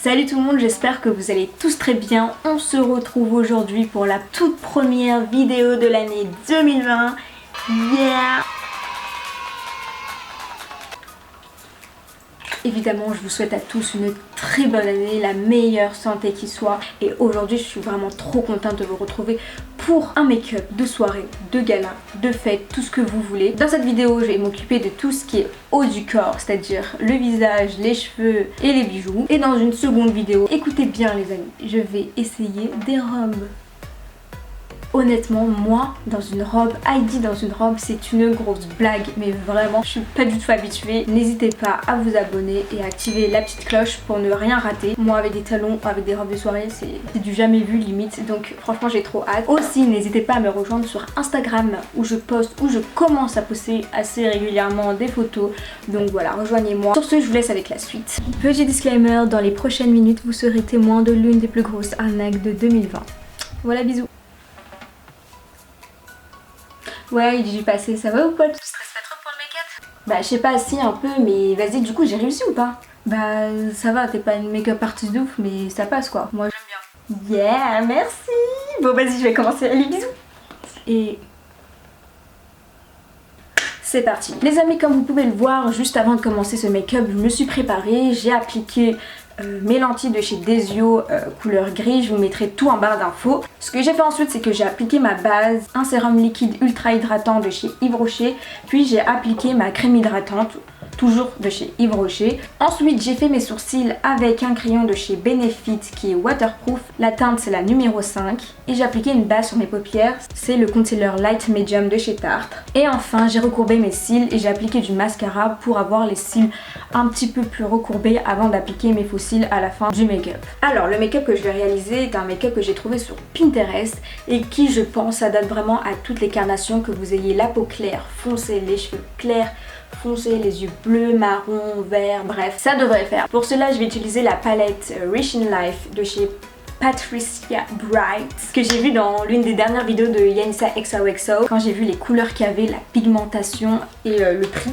Salut tout le monde, j'espère que vous allez tous très bien. On se retrouve aujourd'hui pour la toute première vidéo de l'année 2020. Yeah! Évidemment, je vous souhaite à tous une très bonne année, la meilleure santé qui soit. Et aujourd'hui, je suis vraiment trop contente de vous retrouver pour un make-up de soirée, de gala, de fête, tout ce que vous voulez. Dans cette vidéo, je vais m'occuper de tout ce qui est haut du corps, c'est-à-dire le visage, les cheveux et les bijoux. Et dans une seconde vidéo, écoutez bien les amis, je vais essayer des robes. Honnêtement, moi, dans une robe, Heidi dans une robe, c'est une grosse blague. Mais vraiment, je suis pas du tout habituée. N'hésitez pas à vous abonner et à activer la petite cloche pour ne rien rater. Moi, avec des talons, avec des robes de soirée, c'est du jamais vu limite. Donc franchement, j'ai trop hâte. Aussi, n'hésitez pas à me rejoindre sur Instagram où je poste, où je commence à poster assez régulièrement des photos. Donc voilà, rejoignez-moi. Sur ce, je vous laisse avec la suite. Petit disclaimer, dans les prochaines minutes, vous serez témoin de l'une des plus grosses arnaques de 2020. Voilà, bisous. Ouais, il dit passé, ça va ou pas? Tu stresses pas trop pour le make-up? Bah je sais pas, si un peu, mais vas-y, du coup j'ai réussi ou pas? Bah ça va, t'es pas une make-up artiste de ouf, mais ça passe quoi. Moi j'aime bien. Yeah, merci. Bon vas-y, je vais commencer. Allez, bisous. Et c'est parti. Les amis, comme vous pouvez le voir, juste avant de commencer ce make-up, je me suis préparée, j'ai appliqué mes lentilles de chez Desio couleur gris, je vous mettrai tout en barre d'infos. Ce que j'ai fait ensuite, c'est que j'ai appliqué ma base, un sérum liquide ultra hydratant de chez Yves Rocher, puis j'ai appliqué ma crème hydratante, toujours de chez Yves Rocher. Ensuite, j'ai fait mes sourcils avec un crayon de chez Benefit qui est waterproof. La teinte, c'est la numéro 5. Et j'ai appliqué une base sur mes paupières, c'est le concealer Light Medium de chez Tarte. Et enfin, j'ai recourbé mes cils et j'ai appliqué du mascara pour avoir les cils un petit peu plus recourbés avant d'appliquer mes faux cils à la fin du make-up. Alors, le make-up que je vais réaliser est un make-up que j'ai trouvé sur Pinterest et qui, je pense, s'adapte vraiment à toutes les carnations, que vous ayez la peau claire, foncée, les cheveux clairs, foncé, les yeux bleus, marron, vert, bref, ça devrait faire. Pour cela, je vais utiliser la palette Rich in Life de chez Patricia Bright, que j'ai vu dans l'une des dernières vidéos de Yanissa XOXO. Quand j'ai vu les couleurs qu'il y avait, la pigmentation et le prix,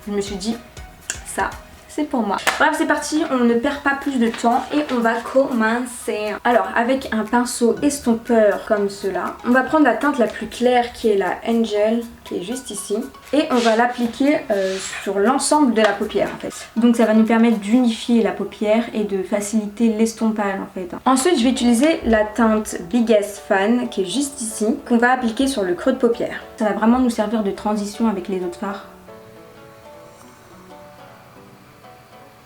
je me suis dit, ça, c'est pour moi. Bref, c'est parti, on ne perd pas plus de temps et on va commencer. Alors, avec un pinceau estompeur comme cela, on va prendre la teinte la plus claire qui est la Angel, qui est juste ici. Et on va l'appliquer sur l'ensemble de la paupière en fait. Donc ça va nous permettre d'unifier la paupière et de faciliter l'estompage en fait. Ensuite, je vais utiliser la teinte Biggest Fan, qui est juste ici, qu'on va appliquer sur le creux de paupière. Ça va vraiment nous servir de transition avec les autres fards.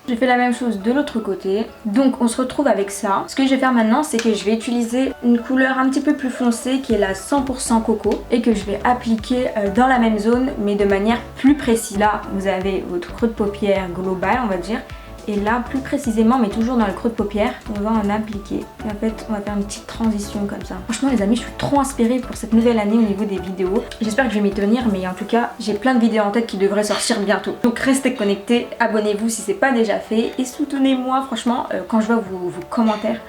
Je fais la même chose de l'autre côté, donc on se retrouve avec ça. Ce que je vais faire maintenant, c'est que je vais utiliser une couleur un petit peu plus foncée qui est la 100% coco et que je vais appliquer dans la même zone mais de manière plus précise. Là, vous avez votre creux de paupière global, on va dire. Et là, plus précisément, mais toujours dans le creux de paupière, on va en appliquer. Et en fait, on va faire une petite transition comme ça. Franchement, les amis, je suis trop inspirée pour cette nouvelle année au niveau des vidéos. J'espère que je vais m'y tenir, mais en tout cas, j'ai plein de vidéos en tête qui devraient sortir bientôt. Donc restez connectés, abonnez-vous si c'est pas déjà fait. Et soutenez-moi, franchement, quand je vois vos commentaires.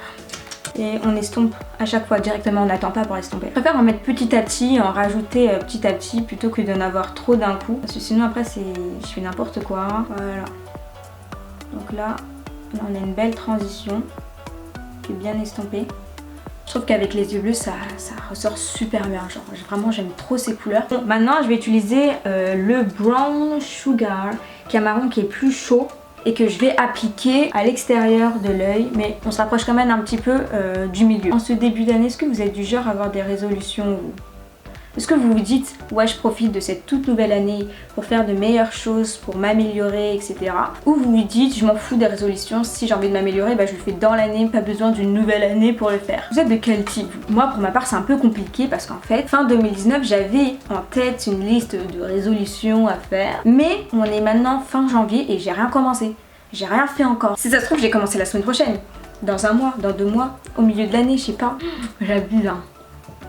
Et on estompe à chaque fois directement, on n'attend pas pour estomper. Je préfère en mettre petit à petit, en rajouter petit à petit, plutôt que d'en avoir trop d'un coup. Parce que sinon après, je fais n'importe quoi. Voilà. Donc là, on a une belle transition qui est bien estompée. Je trouve qu'avec les yeux bleus, ça ressort super bien. Genre, vraiment, j'aime trop ces couleurs. Bon, maintenant, je vais utiliser le Brown Sugar, qui est un marron qui est plus chaud et que je vais appliquer à l'extérieur de l'œil. Mais on se rapproche quand même un petit peu du milieu. En ce début d'année, est-ce que vous êtes du genre à avoir des résolutions ou... Est-ce que vous vous dites, ouais, je profite de cette toute nouvelle année pour faire de meilleures choses, pour m'améliorer, etc. Ou vous vous dites, je m'en fous des résolutions, si j'ai envie de m'améliorer, bah, je le fais dans l'année, pas besoin d'une nouvelle année pour le faire. Vous êtes de quel type? Moi, pour ma part, c'est un peu compliqué parce qu'en fait, fin 2019, j'avais en tête une liste de résolutions à faire. Mais on est maintenant fin janvier et j'ai rien commencé. J'ai rien fait encore. Si ça se trouve, j'ai commencé la semaine prochaine. Dans un mois, dans 2 mois, au milieu de l'année, je sais pas. J'abuse, hein.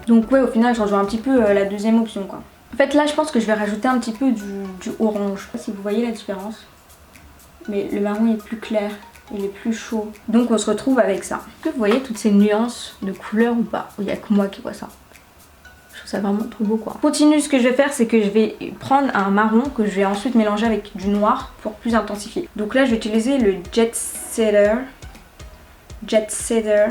Donc ouais, au final, je rejoins un petit peu la deuxième option quoi. En fait là, je pense que je vais rajouter un petit peu du orange. Je sais pas si vous voyez la différence. Mais le marron est plus clair, il est plus chaud. Donc on se retrouve avec ça. Est-ce que vous voyez toutes ces nuances de couleurs ou pas? Il n'y a que moi qui vois ça. Je trouve ça vraiment trop beau quoi. Continue, ce que je vais faire, c'est que je vais prendre un marron que je vais ensuite mélanger avec du noir pour plus intensifier. Donc là, je vais utiliser le Jet Setter Jet Setter.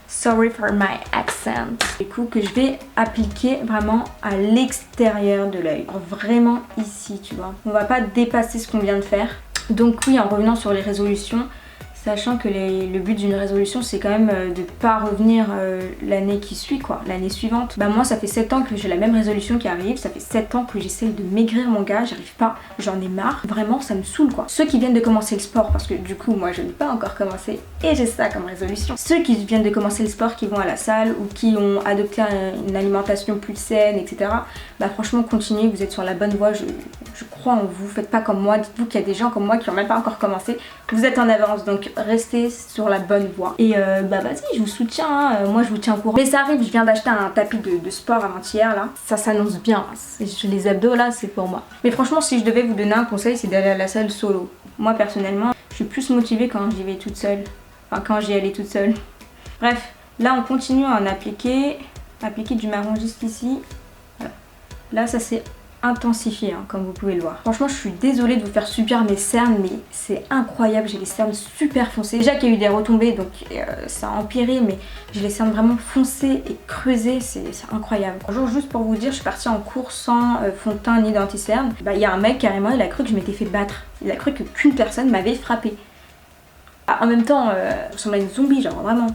Sorry for my accent. Du coup que je vais appliquer vraiment à l'extérieur de l'œil. Vraiment ici, tu vois. On va pas dépasser ce qu'on vient de faire. Donc oui, en revenant sur les résolutions, sachant que le but d'une résolution c'est quand même de pas revenir l'année qui suit quoi, l'année suivante. Bah moi ça fait 7 ans que j'ai la même résolution qui arrive, ça fait 7 ans que j'essaye de maigrir mon gars, j'arrive pas, j'en ai marre, vraiment ça me saoule quoi. Ceux qui viennent de commencer le sport, parce que du coup moi je n'ai pas encore commencé et j'ai ça comme résolution. Ceux qui viennent de commencer le sport, qui vont à la salle ou qui ont adopté une alimentation plus saine, etc. Bah franchement continuez, vous êtes sur la bonne voie, je crois en vous, faites pas comme moi, dites-vous qu'il y a des gens comme moi qui ont même pas encore commencé, vous êtes en avance donc restez sur la bonne voie. Et bah vas-y, je vous soutiens, hein. Moi je vous tiens au courant. Mais ça arrive, je viens d'acheter un tapis de sport avant-hier là, ça s'annonce bien, les abdos là c'est pour moi. Mais franchement si je devais vous donner un conseil c'est d'aller à la salle solo. Moi personnellement je suis plus motivée quand j'y vais toute seule, enfin quand j'y allais toute seule. Bref, là on continue à en appliquer du marron jusqu'ici. Voilà. Là ça c'est intensifié hein, comme vous pouvez le voir. Franchement je suis désolée de vous faire subir mes cernes mais c'est incroyable, j'ai les cernes super foncées. Déjà qu'il y a eu des retombées donc ça a empiré mais j'ai les cernes vraiment foncées et creusées, c'est incroyable. Un jour juste pour vous dire je suis partie en cours sans fond de teint ni d'anti-cerne. Bah il y a un mec carrément il a cru que je m'étais fait battre, il a cru qu'une personne m'avait frappé. En même temps je ressemblais à une zombie genre vraiment.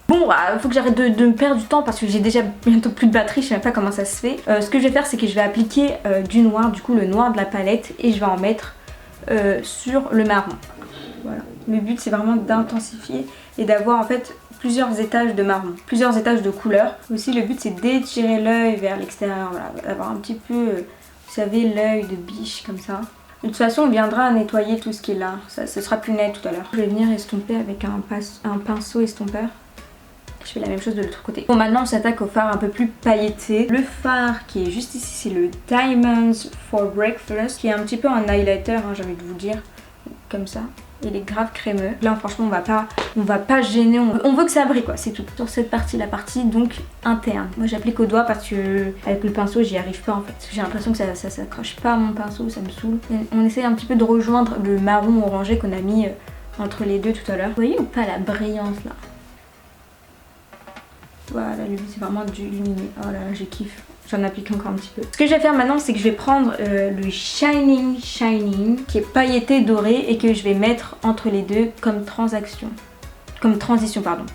Bon, faut que j'arrête de me perdre du temps parce que j'ai déjà bientôt plus de batterie, je sais même pas comment ça se fait. Ce que je vais faire c'est que je vais appliquer du noir, du coup le noir de la palette et je vais en mettre sur le marron. Voilà. Le but c'est vraiment d'intensifier et d'avoir en fait plusieurs étages de marron, plusieurs étages de couleur. Aussi le but c'est d'étirer l'œil vers l'extérieur, voilà, d'avoir un petit peu, vous savez, l'œil de biche comme ça. De toute façon on viendra nettoyer tout ce qui est là, ce sera plus net tout à l'heure. Je vais venir estomper avec un pinceau estompeur. Je fais la même chose de l'autre côté. Bon maintenant on s'attaque au fard un peu plus pailleté. Le fard qui est juste ici c'est le Diamonds for Breakfast qui est un petit peu un highlighter hein, j'ai envie de vous dire. Comme ça. Il est grave crémeux. Là franchement on va pas gêner, on veut que ça brille quoi, c'est tout. Sur cette partie, la partie donc interne. Moi j'applique au doigt parce que avec le pinceau j'y arrive pas en fait. J'ai l'impression que ça s'accroche pas à mon pinceau, ça me saoule. Et on essaye un petit peu de rejoindre le marron orangé qu'on a mis entre les deux tout à l'heure. Vous voyez ou pas la brillance là? Voilà, le but c'est vraiment d'illuminer. Oh là là, je kiffe. J'en applique encore un petit peu. Ce que je vais faire maintenant, c'est que je vais prendre le Shining qui est pailleté doré et que je vais mettre entre les deux comme transition, pardon.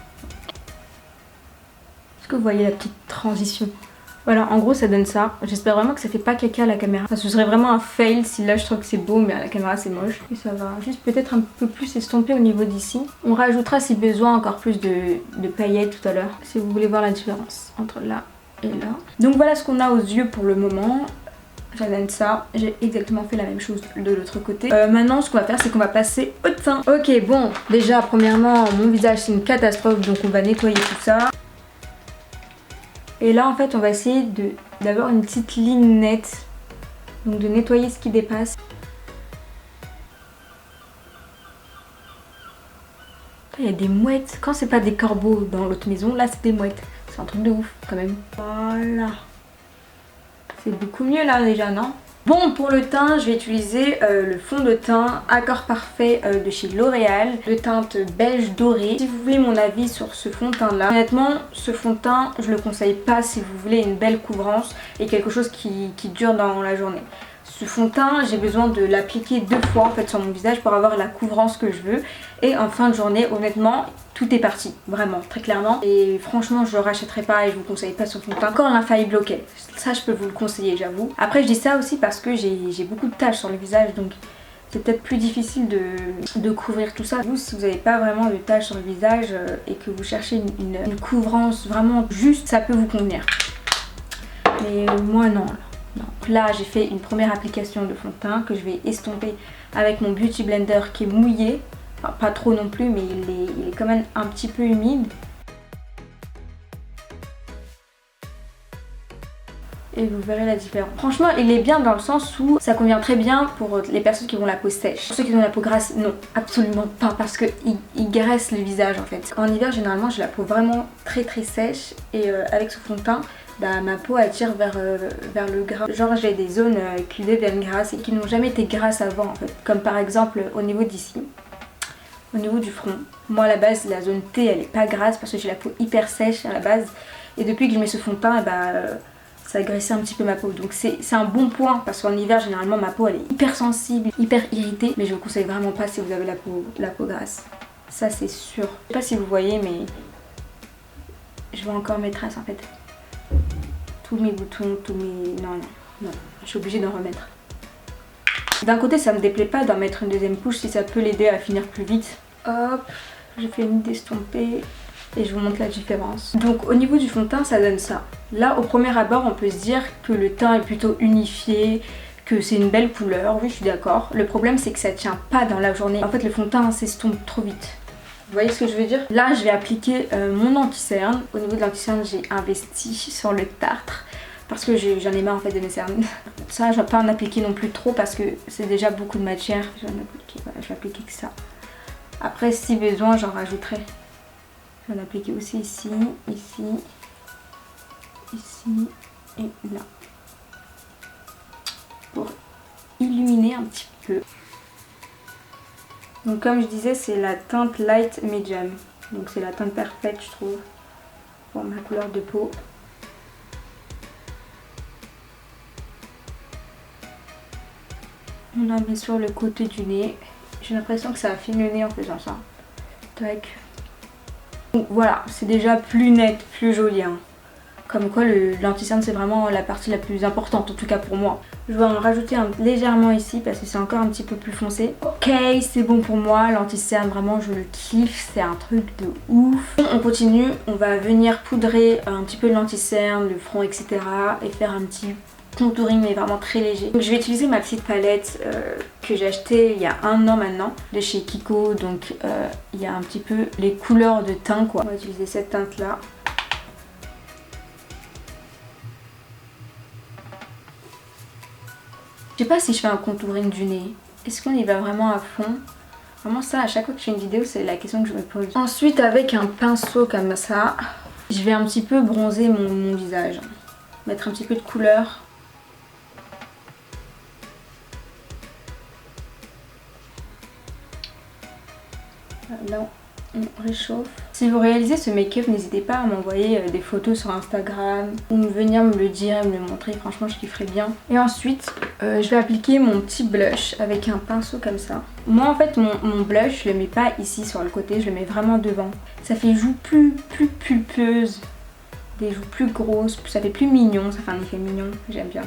Est-ce que vous voyez la petite transition? Voilà, en gros ça donne ça. J'espère vraiment que ça fait pas caca à la caméra. Enfin, ce serait vraiment un fail si là je trouve que c'est beau mais à la caméra c'est moche. Et ça va juste peut-être un peu plus estomper au niveau d'ici. On rajoutera si besoin encore plus de paillettes tout à l'heure. Si vous voulez voir la différence entre là et là. Donc voilà ce qu'on a aux yeux pour le moment. J'adore ça. J'ai exactement fait la même chose de l'autre côté. Maintenant ce qu'on va faire c'est qu'on va passer au teint. Ok bon, déjà premièrement mon visage c'est une catastrophe donc on va nettoyer tout ça. Et là en fait on va essayer d'avoir une petite ligne nette. Donc de nettoyer ce qui dépasse. Il y a des mouettes. Quand c'est pas des corbeaux dans l'autre maison, là c'est des mouettes. C'est un truc de ouf quand même. Voilà. C'est beaucoup mieux là déjà, non? Bon, pour le teint, je vais utiliser le fond de teint Accord Parfait de chez L'Oréal, de teinte beige doré. Si vous voulez mon avis sur ce fond de teint là, honnêtement, ce fond de teint, je le conseille pas si vous voulez une belle couvrance et quelque chose qui dure dans la journée. Ce fond de teint, j'ai besoin de l'appliquer 2 fois en fait sur mon visage pour avoir la couvrance que je veux. Et en fin de journée, honnêtement, tout est parti, vraiment, très clairement. Et franchement, je le rachèterai pas et je vous conseille pas ce fond de teint. Encore l'infaillible, ok, ça je peux vous le conseiller, j'avoue. Après, je dis ça aussi parce que j'ai beaucoup de taches sur le visage, donc c'est peut-être plus difficile de couvrir tout ça. Vous, si vous n'avez pas vraiment de taches sur le visage et que vous cherchez une couvrance vraiment juste, ça peut vous convenir. Mais moi, non. Donc là j'ai fait une première application de fond de teint que je vais estomper avec mon Beauty Blender qui est mouillé, enfin pas trop non plus mais il est quand même un petit peu humide. Et vous verrez la différence. Franchement il est bien dans le sens où ça convient très bien pour les personnes qui ont la peau sèche. Pour ceux qui ont la peau grasse, non, absolument pas parce qu'il graisse le visage en fait. En hiver généralement j'ai la peau vraiment très sèche et avec ce fond de teint, bah, ma peau attire vers le gras. Genre j'ai des zones qui deviennent grasses et qui n'ont jamais été grasses avant en fait. Comme par exemple au niveau d'ici. au niveau du front. Moi à la base la zone T elle est pas grasse parce que j'ai la peau hyper sèche à la base. Et depuis que je mets ce fond de teint, ça a graissé un petit peu ma peau. Donc c'est un bon point parce qu'en hiver généralement ma peau elle est hyper sensible, hyper irritée. Mais je vous conseille vraiment pas si vous avez la peau grasse. Ça c'est sûr. Je sais pas si vous voyez mais je vois encore mes traces en fait. Tous mes boutons, tous mes... Non. Je suis obligée d'en remettre. D'un côté ça me déplaît pas d'en mettre une deuxième couche si ça peut l'aider à finir plus vite. Hop, je fais une d'estomper et je vous montre la différence. Donc au niveau du fond de teint ça donne ça. Là au premier abord on peut se dire que le teint est plutôt unifié, que c'est une belle couleur, oui je suis d'accord. Le problème c'est que ça tient pas dans la journée. En fait le fond de teint s'estompe trop vite. Vous voyez ce que je veux dire? Là je vais appliquer mon anti-cerne. Au niveau de l'anti-cerne j'ai investi sur le tartre. Parce que j'en ai marre en fait de mes cernes. Ça je vais pas en appliquer non plus trop parce que c'est déjà beaucoup de matière. Je vais appliquer que ça. Après si besoin j'en rajouterai. Je vais en appliquer aussi ici, ici, ici et là. Pour illuminer un petit peu. Donc comme je disais c'est la teinte light medium. Donc c'est la teinte parfaite je trouve pour ma couleur de peau. On en met sur le côté du nez. J'ai l'impression que ça affine le nez en faisant ça. Tac. Donc voilà, c'est déjà plus net, plus joli. Hein. Comme quoi l'anti-cerne c'est vraiment la partie la plus importante, en tout cas pour moi. Je vais en rajouter légèrement ici parce que c'est encore un petit peu plus foncé. Ok, c'est bon pour moi, l'anti-cerne vraiment je le kiffe, c'est un truc de ouf. On continue, on va venir poudrer un petit peu de l'anti-cerne, le front etc. et faire un petit contouring mais vraiment très léger. Donc je vais utiliser ma petite palette que j'ai achetée il y a 1 an maintenant de chez Kiko. Donc il y a un petit peu les couleurs de teint quoi. On va utiliser cette teinte là. Je sais pas si je fais un contouring du nez. Est-ce qu'on y va vraiment à fond? Vraiment ça à chaque fois que je fais une vidéo c'est la question que je me pose. Ensuite avec un pinceau comme ça, je vais un petit peu bronzer mon visage. Mettre un petit peu de couleur. Là on réchauffe. Si vous réalisez ce make-up, n'hésitez pas à m'envoyer des photos sur Instagram ou venir me le dire et me le montrer, franchement je kifferais bien. Et ensuite je vais appliquer mon petit blush avec un pinceau comme ça. Moi en fait mon blush je le mets pas ici sur le côté, je le mets vraiment devant. Ça fait joues plus pulpeuses, des joues plus grosses, ça fait plus mignon, ça fait un effet mignon, j'aime bien.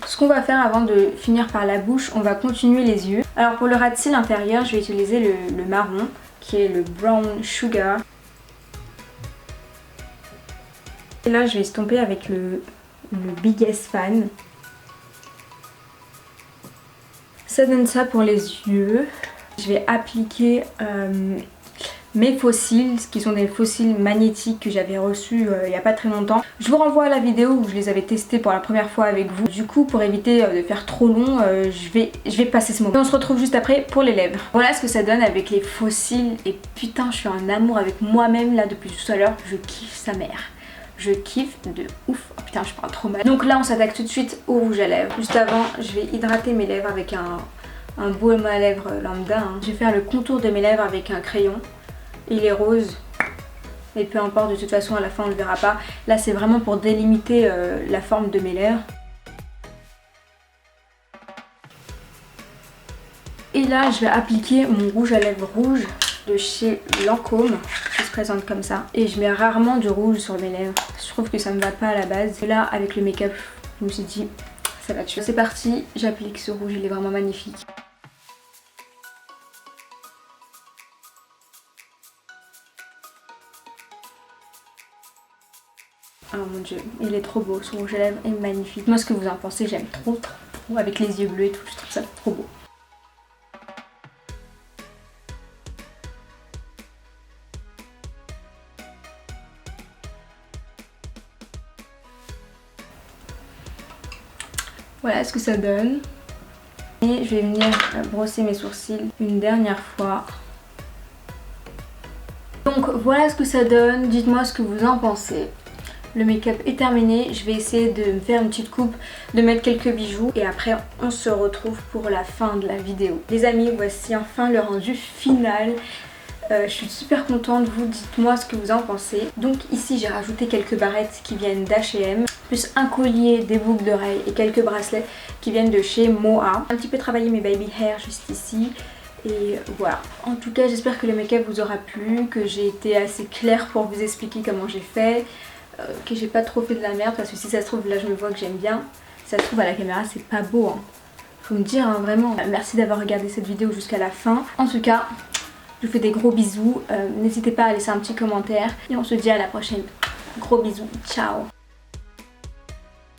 Ce qu'on va faire avant de finir par la bouche, on va continuer les yeux. Alors pour le ras de cils inférieur, je vais utiliser le marron qui est le Brown Sugar. Et là je vais estomper avec le Biggest Fan. Ça donne ça pour les yeux. Je vais appliquer mes faux cils, qui sont des faux cils magnétiques que j'avais reçus il n'y a pas très longtemps. Je vous renvoie à la vidéo où je les avais testés pour la première fois avec vous. Du coup pour éviter de faire trop long, je vais passer ce moment. Et on se retrouve juste après pour les lèvres. Voilà ce que ça donne avec les faux cils et putain je suis en amour avec moi-même là depuis tout à l'heure. Je kiffe sa mère. Je kiffe de ouf. Oh putain je parle trop mal. Donc là on s'attaque tout de suite au rouge à lèvres. Juste avant je vais hydrater mes lèvres avec un baume à lèvres lambda. Hein. Je vais faire le contour de mes lèvres avec un crayon. Il est rose et peu importe, de toute façon à la fin on ne le verra pas. Là c'est vraiment pour délimiter la forme de mes lèvres. Et là je vais appliquer mon rouge à lèvres rouge de chez Lancôme qui se présente comme ça. Et je mets rarement du rouge sur mes lèvres, je trouve que ça me va pas à la base. Et là avec le make-up je me suis dit ça va tuer. C'est parti, j'applique ce rouge, il est vraiment magnifique. Oh mon dieu, il est trop beau, ce rouge à lèvres est magnifique. Moi ce que vous en pensez, j'aime trop avec les yeux bleus et tout, je trouve ça trop beau. Voilà ce que ça donne. Et je vais venir brosser mes sourcils une dernière fois. Donc voilà ce que ça donne, dites-moi ce que vous en pensez. le make-up est terminé. Je vais essayer de me faire une petite coupe, de mettre quelques bijoux et après on se retrouve pour la fin de la vidéo. Les amis, voici enfin le rendu final. Je suis super contente, vous dites-moi ce que vous en pensez. Donc ici j'ai rajouté quelques barrettes qui viennent d'H&M, plus un collier, des boucles d'oreilles et quelques bracelets qui viennent de chez Moa. Un petit peu travaillé mes baby hair juste ici. Et voilà. En tout cas j'espère que le make-up vous aura plu, que j'ai été assez claire pour vous expliquer comment j'ai fait, que j'ai pas trop fait de la merde parce que si ça se trouve là je me vois que j'aime bien. Si ça se trouve à la caméra c'est pas beau hein. Faut me dire hein, vraiment. Merci d'avoir regardé cette vidéo jusqu'à la fin. En tout cas je vous fais des gros bisous, n'hésitez pas à laisser un petit commentaire et on se dit à la prochaine. Gros bisous, ciao.